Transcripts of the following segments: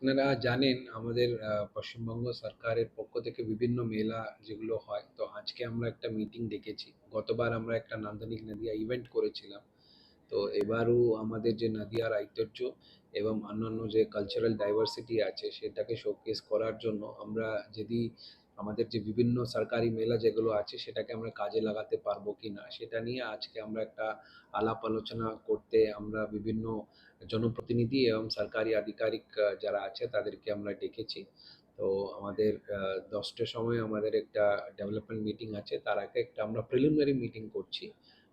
আপনারা জানেন আমাদের পশ্চিমবঙ্গ সরকারের পক্ষ থেকে বিভিন্ন মেলা যেগুলো হয়, তো আজকে আমরা একটা মিটিং ডেকেছি। গতবার আমরা একটা নান্দনিক নদিয়া ইভেন্ট করেছিলাম। তো এবারও আমাদের যে নদিয়ার ঐতিহ্য এবং অন্যান্য যে কালচারাল ডাইভার্সিটি আছে সেটাকে শোকেস করার জন্য আমরা যদি আমাদের যে বিভিন্ন সরকারি মেলা যেগুলো আছে সেটাকে আমরা কাজে লাগাতে পারবো কি না সেটা নিয়ে আজকে আমরা একটা আলাপ আলোচনা করতে আমরা বিভিন্ন জনপ্রতিনিধি এবং সরকারি আধিকারিক যারা আছে তাদেরকে আমরা ডেকেছি। তো আমাদের 10টার সময় আমাদের একটা ডেভেলপমেন্ট মিটিং আছে, তার আগে একটা আমরা প্রিলিমিনারি মিটিং করছি।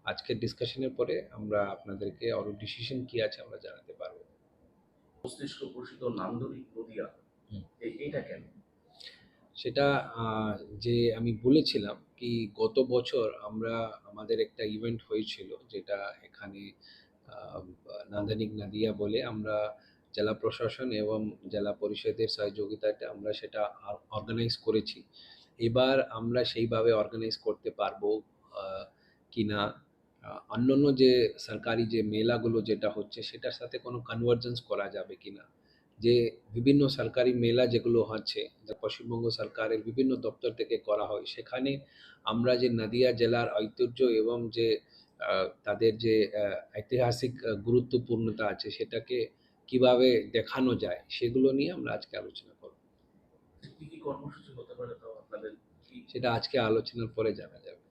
আজকের ডিসকাশনের পরে আমরা আপনাদেরকে আরো ডিসিশন কি আছে আমরা জানাতে পারবো। মস্তিষ্ক প্রসিত নান্দনিক নদিয়া এইটা কেন? সেটা যে আমি বলেছিলাম কি গত বছর আমরা আমাদের একটা ইভেন্ট হয়েছিল যেটা এখানে নান্দনিক নদিয়া বলে আমরা জেলা প্রশাসন এবং জেলা পরিষদের সহযোগিতাতে আমরা সেটা অর্গানাইজ করেছি। এবার আমরা সেইভাবে অর্গানাইজ করতে পারবো কিনা, অন্যান্য যে সরকারি যে মেলাগুলো যেটা হচ্ছে সেটার সাথে কোনো কনভার্জেন্স করা যাবে কিনা, যে বিভিন্ন সরকারি মেলা যেগুলো হচ্ছে যা পশ্চিমবঙ্গ সরকারের বিভিন্ন দপ্তর থেকে করা হয়, সেখানে আমরা যে নদিয়া জেলার ঐতিহ্য এবং যে তাদের যে ঐতিহাসিক গুরুত্বপূর্ণতা আছে সেটাকে কিভাবে দেখানো যায় সেগুলো নিয়ে আমরা আজকে আলোচনা করব। কি কি কর্মসূচি হতে পারে তাও আপনাদের? সেটা আজকে আলোচনার পরে জানা যাবে।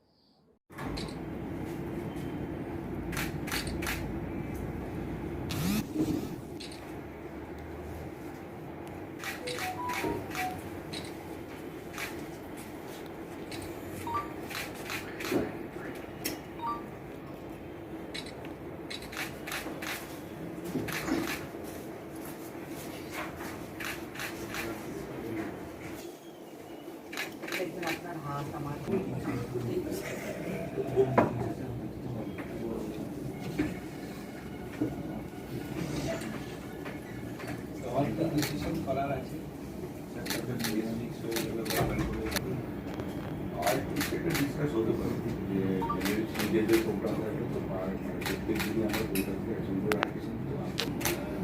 আপনার হাত আমার ডিসিশন করার আছে। আর সেটা ডিসকাস হতে পারে যে যে প্রোগ্রাম থাকে তো প্রত্যেক দিনই আমরা প্রোগ্রামকে অ্যাটেন্ড করে রাখছি।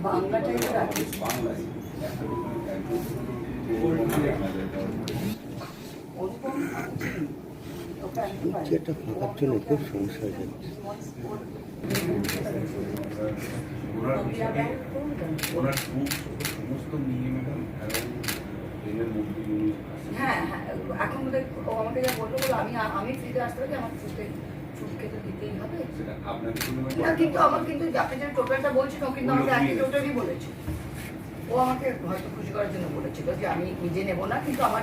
বাংলাটাই রাখি বাংলায় একটা একটা ফাঁকার জন্য খুব সমস্যা হয়ে যাচ্ছে। ওনার সমস্ত নিয়ে ম্যাডাম ট্রেনের মধ্যে হ্যাঁ হ্যাঁ এখন বোধহয় ও আমাকে যা বললো বলো আমি ফ্রিতে আসতে পারি, আমার ছুটকে তো দিতেই হবে সেটা আপনাকে না, কিন্তু আমার কিন্তু আপনি যে টোটালটা বলছেন ও কিন্তু আমাকে একই টোটালই বলেছে। ও আমাকে হয়তো খুশি করার জন্য বলেছিল যে আমি নিজে নেবো না, কিন্তু আমার